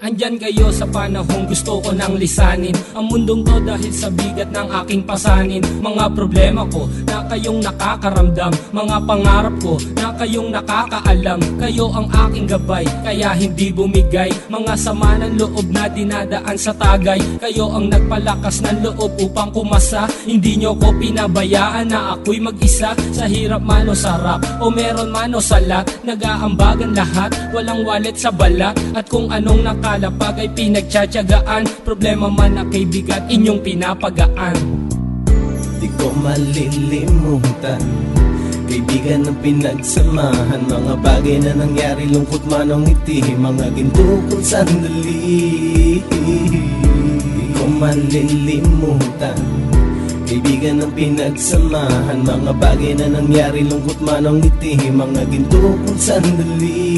Andyan kayo sa panahong gusto ko nang lisanin ang mundong to dahil sa bigat ng aking pasanin. Mga problema ko na kayong nakakaramdam, mga pangarap ko na kayong nakakaalam. Kayo ang aking gabay, kaya hindi bumigay. Mga sama ng loob na dinadaan sa tagay, kayo ang nagpalakas ng loob upang kumasa. Hindi nyo ko pinabayaan na ako'y mag-isa. Sa hirap man o sarap, o meron man o salat, nag-aambagan lahat, walang wallet sa balat. At kung anong nakalapag ay pinagtsatsagaan, problema man na kaibigan, inyong pinapagaan. Di ko malilimutan, kaibigan ng pinagsamahan, mga bagay na nangyari, lungkot man o ngiti, mga ginto kong sandali. Di ko malilimutan, kaibigan ng pinagsamahan, mga bagay na nangyari, lungkot man o ngiti, mga ginto kong sandali.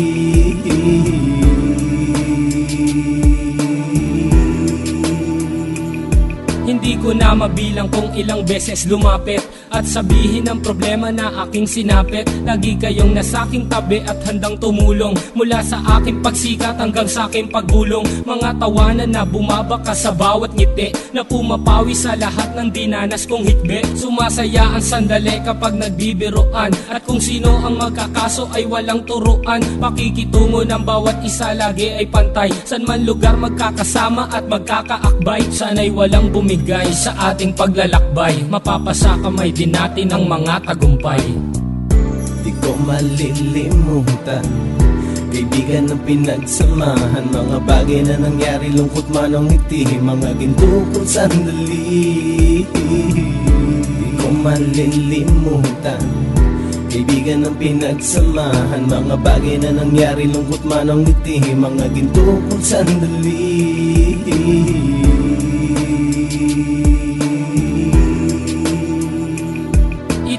Hindi ko na mabilang kung ilang beses lumapit at sabihin ang problema na aking sinapit. Lagi kayong nasa aking tabi at handang tumulong, mula sa aking pagsikat hanggang sa aking paggulong. Mga tawanan na bumabaka sa bawat ngiti, na pumapawi sa lahat ng dinanas kong hikbi. Sumasaya ang sandali kapag nagbibiroan, at kung sino ang magkakaso ay walang turuan. Pakikitungo ng bawat isa lagi ay pantay, san man lugar magkakasama at magkakaakbay. Sana'y walang bumigay sa ating paglalakbay, mapapasa kamay din natin ang mga tagumpay. Di ko malilimutan, kaibigan ng pinagsamahan, mga bagay na nangyari, lungkot man o ngiti, mga ginto kong sandali. Di ko malilimutan, kaibigan ng pinagsamahan, mga bagay na nangyari, lungkot man o ngiti, mga ginto kong sandali.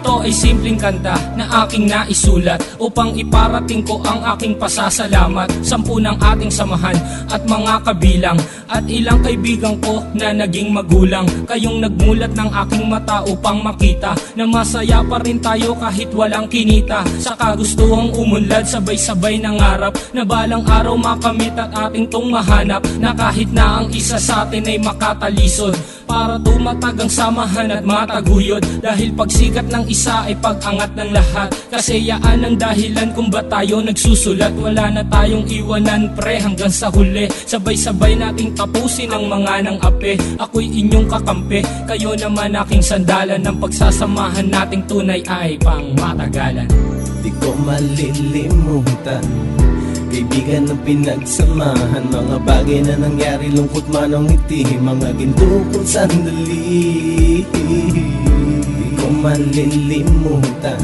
Ito ay simpleng kanta na aking naisulat upang iparating ko ang aking pasasalamat. 10 ng ating samahan at mga kabilang, at ilang kaibigan ko na naging magulang. Kayong nagmulat ng aking mata upang makita na masaya pa rin tayo kahit walang kinita. Sa kagustuhang umunlad, sabay-sabay nangarap na balang araw makamit at ating tong mahanap, na kahit na ang isa sa atin ay makatalisod, para tumatag ang samahan at mataguyod. Dahil pagsikat ng isa ay pag-angat ng lahat, kasi yaan ang dahilan kung ba't tayo nagsusulat. Wala na tayong iwanan pre hanggang sa huli, sabay-sabay nating tapusin ang mga nang ape. Ako'y inyong kakampi, kayo naman aking sandalan, ng pagsasamahan nating tunay ay pang matagalan. Di ko malilimutan, kaibigan ng pinagsamahan, mga bagay na nangyari, lungkot man o ngiti, mga ginto kong sandali. Di ko malilimutan,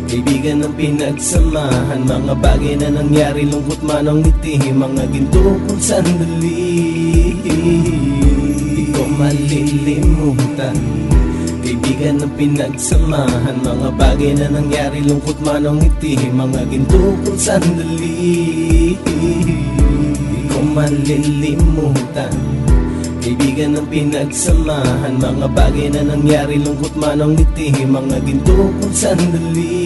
kaibigan ng pinagsamahan, mga bagay na nangyari, lungkot man o ngiti, mga ginto kong sandali. Di ko malilimutan, kaibigan ng pinagsamahan, mga bagay na nangyari, lungkot man o ngiti, mga ginto kong sandali. Di ko malilimutan, kaibigan ng pinagsamahan, mga bagay na nangyari, lungkot man o ngiti, mga ginto kong sandali.